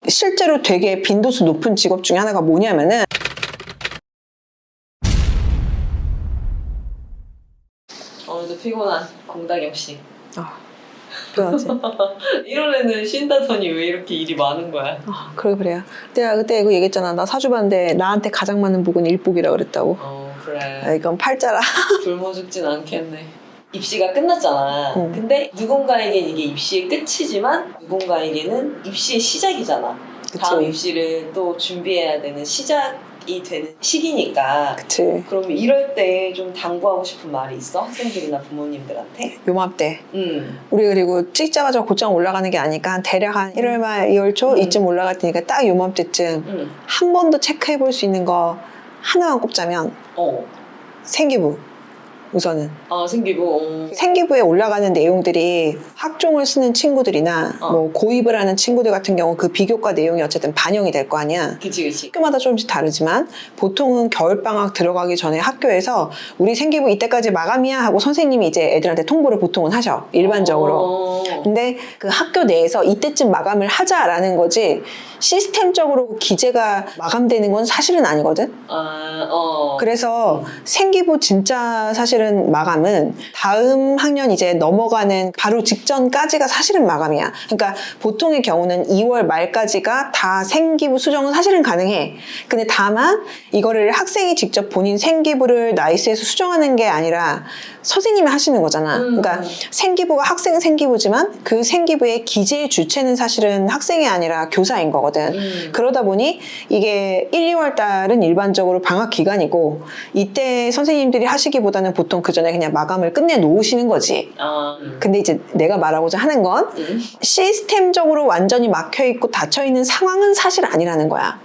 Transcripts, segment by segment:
실제로 되게 빈도수 높은 직업 중에 하나가 뭐냐면은 오늘도 피곤한 공다경 씨. 그러지. 이런 애는 쉰다더니 왜 이렇게 일이 많은 거야? 그래요. 내가 그때 이거 얘기했잖아. 나 사주봤는데 나한테 가장 많은 복은 일복이라고 그랬다고. 그래. 이건 팔자라. 굶어 죽진 않겠네. 입시가 끝났잖아. 근데 누군가에겐 이게 입시의 끝이지만 누군가에게는 입시의 시작이잖아. 그치. 다음 입시를 또 준비해야 되는 시작이 되는 시기니까. 그치. 그럼 이럴 때 좀 당부하고 싶은 말이 있어? 학생들이나 부모님들한테? 요맘때. 우리 그리고 찍자마자 곧장 올라가는 게 아니까 한한 1월 말 2월 초 이쯤 올라갈 테니까 딱 요맘때쯤 한 번 더 체크해 볼 수 있는 거 하나만 꼽자면 생기부. 우선은 생기부. 생기부에 올라가는 내용들이 학종을 쓰는 친구들이나 뭐 고입을 하는 친구들 같은 경우 그 비교과 내용이 어쨌든 반영이 될 거 아니야. 그치. 학교마다 조금씩 다르지만 보통은 겨울방학 들어가기 전에 학교에서 우리 생기부 이때까지 마감이야 하고 선생님이 이제 애들한테 통보를 보통은 하셔. 일반적으로. 근데 그 학교 내에서 이때쯤 마감을 하자라는 거지 시스템적으로 기재가 마감되는 건 사실은 아니거든. 그래서 생기부 진짜 사실은 마감은 다음 학년 이제 넘어가는 바로 직전까지가 사실은 마감이야. 그러니까 보통의 경우는 2월 말까지가 다 생기부 수정은 사실은 가능해. 근데 다만 이거를 학생이 직접 본인 생기부를 나이스에서 수정하는 게 아니라 선생님이 하시는 거잖아. 그러니까 생기부가 학생 생기부지만 그 생기부의 기재의 주체는 사실은 학생이 아니라 교사인 거거든. 그러다 보니 이게 1, 2월 달은 일반적으로 방학 기간이고 이때 선생님들이 하시기보다는 보통 그 전에 그냥 마감을 끝내 놓으시는 거지. 근데 이제 내가 말하고자 하는 건 시스템적으로 완전히 막혀 있고 닫혀 있는 상황은 사실 아니라는 거야.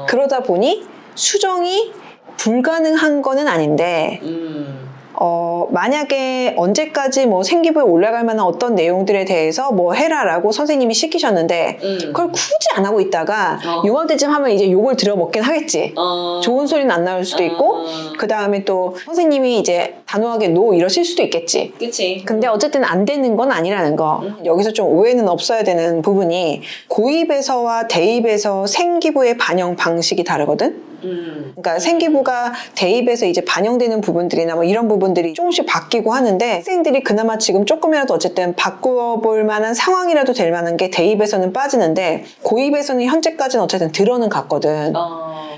그러다 보니 수정이 불가능한 거는 아닌데 만약에 언제까지 뭐 생기부에 올라갈 만한 어떤 내용들에 대해서 뭐 해라라고 선생님이 시키셨는데 그걸 굳이 안 하고 있다가 요맘때쯤 하면 이제 욕을 들어먹긴 하겠지. 좋은 소리는 안 나올 수도 있고 그 다음에 또 선생님이 이제 단호하게 노 이러실 수도 있겠지. 그치. 근데 어쨌든 안 되는 건 아니라는 거. 여기서 좀 오해는 없어야 되는 부분이 고입에서와 대입에서 생기부의 반영 방식이 다르거든. 그러니까 생기부가 대입에서 이제 반영되는 부분들이나 뭐 이런 부분들이 조금씩 바뀌고 하는데 학생들이 그나마 지금 조금이라도 어쨌든 바꿔볼 만한 상황이라도 될 만한 게 대입에서는 빠지는데 고입에서는 현재까지는 어쨌든 들어는 갔거든.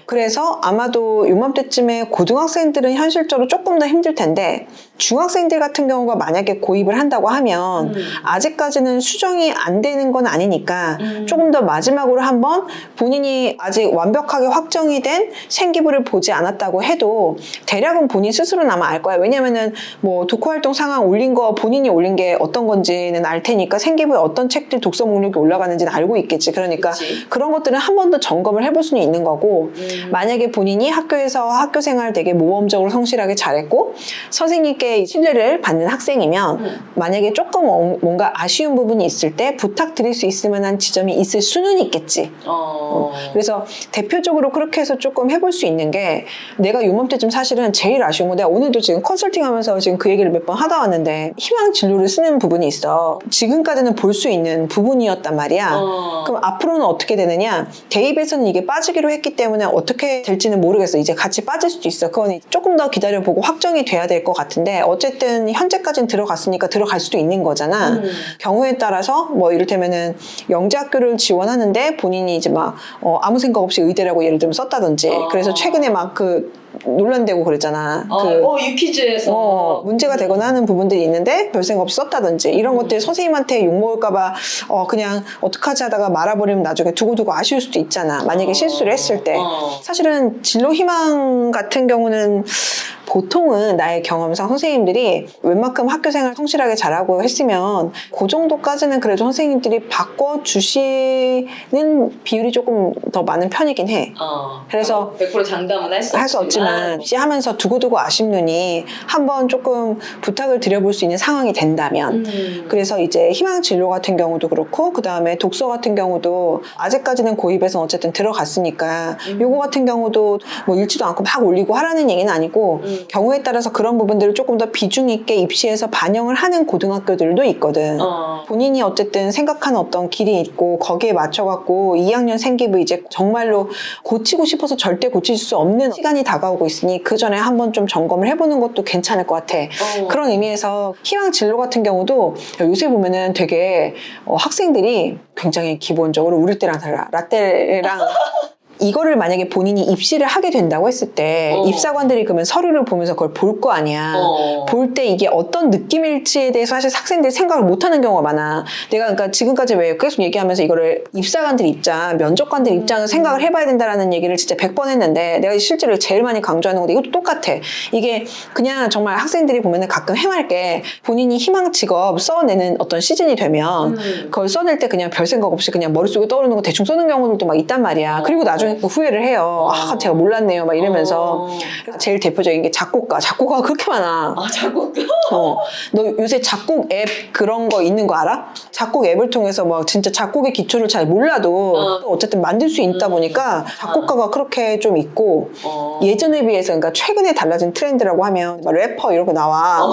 그래서 아마도 요맘때쯤에 고등학생들은 현실적으로 조금 더 힘들 텐데 중학생들 같은 경우가 만약에 고입을 한다고 하면 아직까지는 수정이 안 되는 건 아니니까 조금 더 마지막으로 한번 본인이 아직 완벽하게 확정이 된 생기부를 보지 않았다고 해도 대략은 본인 스스로는 아마 알 거야. 왜냐면은 뭐 독후활동 상황 올린 거 본인이 올린 게 어떤 건지는 알 테니까 생기부에 어떤 책들 독서 목록이 올라가는지는 알고 있겠지. 그러니까 그런 것들은 한 번 더 점검을 해볼 수는 있는 거고 만약에 본인이 학교에서 학교 생활 되게 모범적으로 성실하게 잘했고 선생님께 신뢰를 받는 학생이면 만약에 조금 뭔가 아쉬운 부분이 있을 때 부탁드릴 수 있을 만한 지점이 있을 수는 있겠지. 그래서 대표적으로 그렇게 해서 조금 해볼 수 있는 게 내가 요맘때쯤 사실은 제일 아쉬운 건 내가 오늘도 지금 컨설팅 하면서 지금 그 얘기를 몇 번 하다 왔는데 희망 진로를 쓰는 부분이 있어. 지금까지는 볼 수 있는 부분이었단 말이야. 그럼 앞으로는 어떻게 되느냐. 대입에서는 이게 빠지기로 했기 때문에 어떻게 될지는 모르겠어. 이제 같이 빠질 수도 있어. 그건 조금 더 기다려보고 확정이 돼야 될 것 같은데 어쨌든 현재까지는 들어갔으니까 들어갈 수도 있는 거잖아. 경우에 따라서 뭐 이를테면은 영재학교를 지원하는데 본인이 이제 막 아무 생각 없이 의대라고 예를 들면 썼다든지 그래서 최근에 막 그 논란되고 그랬잖아. 유퀴즈에서 문제가 되거나 하는 부분들이 있는데 별 생각 없이 썼다든지 이런 것들 선생님한테 욕먹을까봐 그냥 어떡하지 하다가 말아버리면 나중에 두고두고 아쉬울 수도 있잖아. 만약에 실수를 했을 때. 사실은 진로 희망 같은 경우는 보통은 나의 경험상 선생님들이 웬만큼 학교생활 성실하게 잘하고 했으면 그 정도까지는 그래도 선생님들이 바꿔주시는 비율이 조금 더 많은 편이긴 해. 그래서 100% 장담은 할 수 없지만 하면서 두고두고 아쉽느니 한번 조금 부탁을 드려볼 수 있는 상황이 된다면 그래서 이제 희망 진로 같은 경우도 그렇고 그 다음에 독서 같은 경우도 아직까지는 고입에서 어쨌든 들어갔으니까 요거 같은 경우도 뭐 읽지도 않고 막 올리고 하라는 얘기는 아니고 경우에 따라서 그런 부분들을 조금 더 비중 있게 입시에서 반영을 하는 고등학교들도 있거든. 본인이 어쨌든 생각하는 어떤 길이 있고 거기에 맞춰갖고 2학년 생기부 이제 정말로 고치고 싶어서 절대 고칠 수 없는 시간이 다가오고 있으니 그 전에 한번 좀 점검을 해보는 것도 괜찮을 것 같아. 그런 의미에서 희망 진로 같은 경우도 요새 보면은 되게 학생들이 굉장히 기본적으로 우리 때랑 달라. 라떼랑 이거를 만약에 본인이 입시를 하게 된다고 했을 때 입사관들이 그러면 서류를 보면서 그걸 볼 거 아니야. 볼 때 이게 어떤 느낌일지에 대해서 사실 학생들이 생각을 못하는 경우가 많아. 내가 그러니까 지금까지 왜 계속 얘기하면서 이거를 입사관들 입장, 면접관들 입장을 생각을 해봐야 된다라는 얘기를 진짜 100번 했는데 내가 실제로 제일 많이 강조하는 건데 이것도 똑같아. 이게 그냥 정말 학생들이 보면은 가끔 해맑게 본인이 희망 직업 써내는 어떤 시즌이 되면 그걸 써낼 때 그냥 별 생각 없이 그냥 머릿속에 떠오르는 거 대충 써는 경우들도 막 있단 말이야. 그리고 나중에 후회를 해요. 아, 제가 몰랐네요. 막 이러면서. 제일 대표적인 게 작곡가가 그렇게 많아. 아, 작곡가? 너 요새 작곡 앱 그런 거 있는 거 알아? 작곡 앱을 통해서 막 진짜 작곡의 기초를 잘 몰라도 또 어쨌든 만들 수 있다 보니까 작곡가가 그렇게 좀 있고 예전에 비해서 그러니까 최근에 달라진 트렌드라고 하면 막 래퍼 이런 거 나와.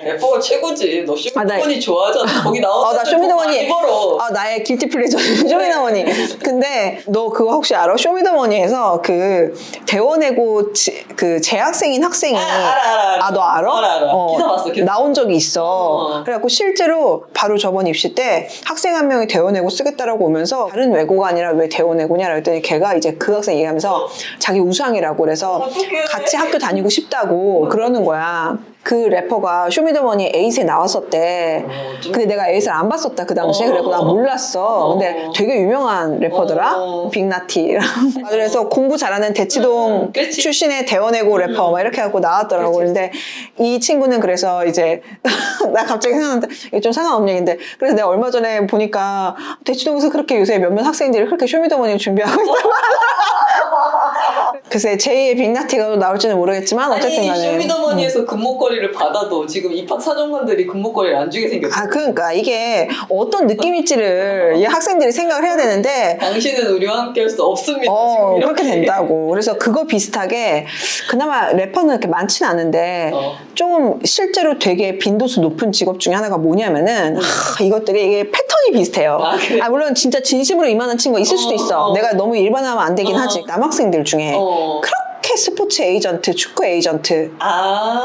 래퍼가 최고지. 너 쇼미더머니 좋아하잖아. 거기 나오는 나 쇼미더머니. 많이 벌어. 나의 길티 플레저는 쇼미더머니. 근데 너 그거 혹시 알아? 쇼미더머니에서 그 대원외고 그 재학생인 학생이 알아. 너 알아? 알아. 기사 봤어. 나온 적이 있어. 그래갖고 실제로 바로 저번 입시 때 학생 한 명이 대원외고 쓰겠다라고 오면서 다른 외고가 아니라 왜 대원외고냐라고 했더니 걔가 이제 그 학생 얘기하면서 자기 우상이라고 그래서 같이 학교 다니고 싶다고 그러는 거야. 그 래퍼가 쇼미더머니 에잇에 나왔었대. 근데 내가 에잇을 안 봤었다 그 당시에. 그래서 나 몰랐어. 근데 되게 유명한 래퍼더라. 빅나티. 그래서 공부 잘하는 대치동 출신의 대원외고 래퍼 막 이렇게 하고 나왔더라고. 근데 이 친구는 그래서 이제 나 갑자기 생각났는데 이게 좀 상관없는 얘기인데 그래서 내가 얼마 전에 보니까 대치동에서 그렇게 요새 몇몇 학생들이 그렇게 쇼미더머니를 준비하고 있단 글쎄 제2의 빅나티가 나올지는 모르겠지만 어쨌든 간에 쇼미더머니에서 금목걸이를 받아도 지금 입학 사정관들이 금목걸이를 안 주게 생겼어. 그러니까 이게 어떤 느낌일지를 이 학생들이 생각을 해야 되는데 당신은 우리와 함께 할 수 없습니다. 그렇게 된다고. 그래서 그거 비슷하게 그나마 래퍼는 그렇게 많지는 않은데 좀 실제로 되게 빈도수 높은 직업 중에 하나가 뭐냐면은 이것들이 이게 패턴이 비슷해요. 그래? 물론 진짜 진심으로 임하는 친구가 있을 수도 있어. 내가 너무 일반화하면 안 되긴 하지. 남학생들 중에 그렇게 스포츠 에이전트, 축구 에이전트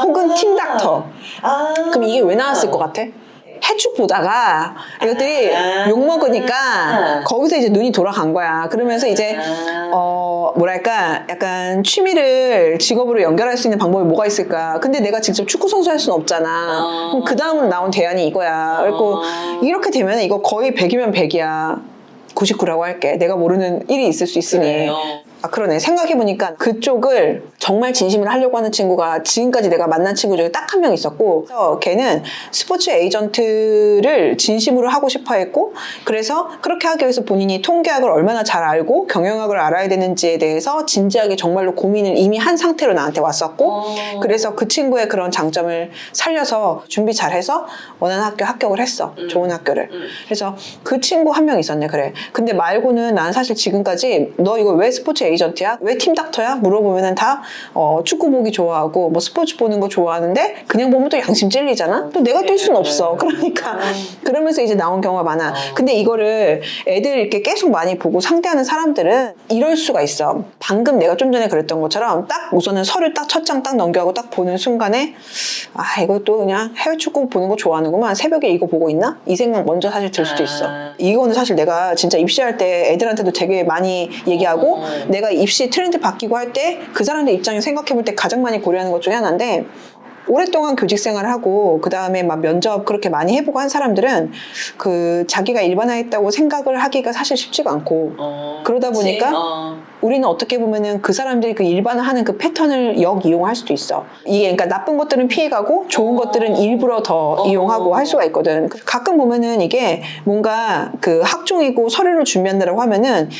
혹은 팀 닥터. 그럼 이게 왜 나왔을 것 같아? 해축 보다가 이것들이 욕먹으니까 거기서 이제 눈이 돌아간 거야. 그러면서 이제 뭐랄까 약간 취미를 직업으로 연결할 수 있는 방법이 뭐가 있을까. 근데 내가 직접 축구 선수 할 수는 없잖아. 그럼 그 다음으로 나온 대안이 이거야. 그리고 이렇게 되면 이거 거의 100이면 100이야. 99라고 할게. 내가 모르는 일이 있을 수 있으니. 그래요. 그러네. 생각해보니까 그쪽을 정말 진심으로 하려고 하는 친구가 지금까지 내가 만난 친구 중에 딱 한 명 있었고, 그래서 걔는 스포츠 에이전트를 진심으로 하고 싶어 했고, 그래서 그렇게 하기 위해서 본인이 통계학을 얼마나 잘 알고 경영학을 알아야 되는지에 대해서 진지하게 정말로 고민을 이미 한 상태로 나한테 왔었고, 그래서 그 친구의 그런 장점을 살려서 준비 잘해서 원하는 학교 합격을 했어. 좋은 학교를. 그래서 그 친구 한 명 있었네. 그래. 근데 말고는 난 사실 지금까지 너 이거 왜 스포츠 에이전트야? 왜 팀 닥터야? 물어보면은 다 축구 보기 좋아하고 뭐 스포츠 보는 거 좋아하는데 그냥 보면 또 양심 찔리잖아? 또 내가 뛸 수는 없어. 그러니까 그러면서 이제 나온 경우가 많아. 근데 이거를 애들 이렇게 계속 많이 보고 상대하는 사람들은 이럴 수가 있어. 방금 내가 좀 전에 그랬던 것처럼 딱 우선은 서류 딱 첫 장 딱 넘겨하고 딱 보는 순간에 이것도 그냥 해외 축구 보는 거 좋아하는구만. 새벽에 이거 보고 있나? 이 생각 먼저 사실 들 수도 있어. 이거는 사실 내가 진짜 입시할 때 애들한테도 되게 많이 얘기하고 내가 입시 트렌드 바뀌고 할 때 그 사람들 입장에 생각해 볼 때 가장 많이 고려하는 것 중에 하나인데, 오랫동안 교직 생활을 하고 그 다음에 막 면접 그렇게 많이 해보고 한 사람들은 그 자기가 일반화했다고 생각을 하기가 사실 쉽지가 않고 그러다 보니까 우리는 어떻게 보면은 그 사람들이 그 일반화하는 그 패턴을 역이용할 수도 있어. 이게 그러니까 나쁜 것들은 피해가고 좋은 것들은 일부러 더 이용하고 할 수가 있거든. 가끔 보면은 이게 뭔가 그 학종이고 서류를 준비한다라고 하면은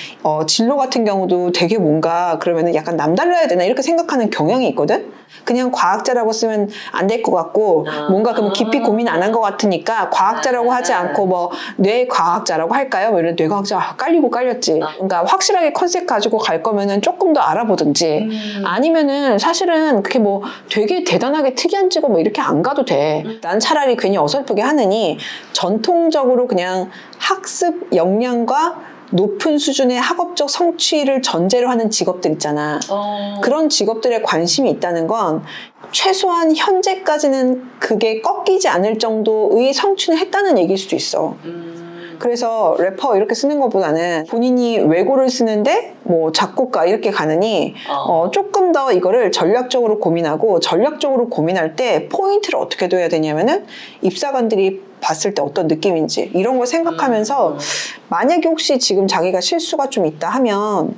진로 같은 경우도 되게 뭔가 그러면은 약간 남달라야 되나 이렇게 생각하는 경향이 있거든. 그냥 과학자라고 쓰면 안 될 것 같고 뭔가 그러면 깊이 고민 안 한 것 같으니까 과학자라고 하지 않고 뭐 뇌과학자라고 할까요? 뭐 이런 뇌과학자 깔리고 깔렸지. 그러니까 확실하게 컨셉 가지고 갈 거면은 조금 더 알아보든지 아니면은 사실은 그게 뭐 되게 대단하게 특이한 직업 뭐 이렇게 안 가도 돼. 난 차라리 괜히 어설프게 하느니 전통적으로 그냥 학습 역량과 높은 수준의 학업적 성취를 전제로 하는 직업들 있잖아. 그런 직업들에 관심이 있다는 건 최소한 현재까지는 그게 꺾이지 않을 정도의 성취는 했다는 얘기일 수도 있어. 그래서 래퍼 이렇게 쓰는 것보다는 본인이 외고를 쓰는데 뭐 작곡가 이렇게 가느니 조금 더 이거를 전략적으로 고민하고 전략적으로 고민할 때 포인트를 어떻게 둬야 되냐면은 입사관들이 봤을 때 어떤 느낌인지 이런 걸 생각하면서 만약에 혹시 지금 자기가 실수가 좀 있다 하면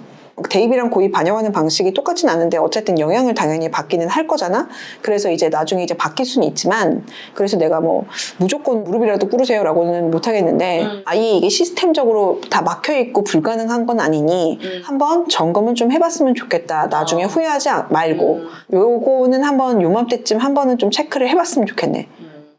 대입이랑 고입 반영하는 방식이 똑같진 않은데 어쨌든 영향을 당연히 받기는 할 거잖아. 그래서 이제 나중에 이제 바뀔 수는 있지만 그래서 내가 뭐 무조건 무릎이라도 꿇으세요 라고는 못 하겠는데 아예 이게 시스템적으로 다 막혀 있고 불가능한 건 아니니 한번 점검은 좀 해봤으면 좋겠다. 나중에 후회하지 말고 요거는 한번 요맘때쯤 한 번은 좀 체크를 해봤으면 좋겠네.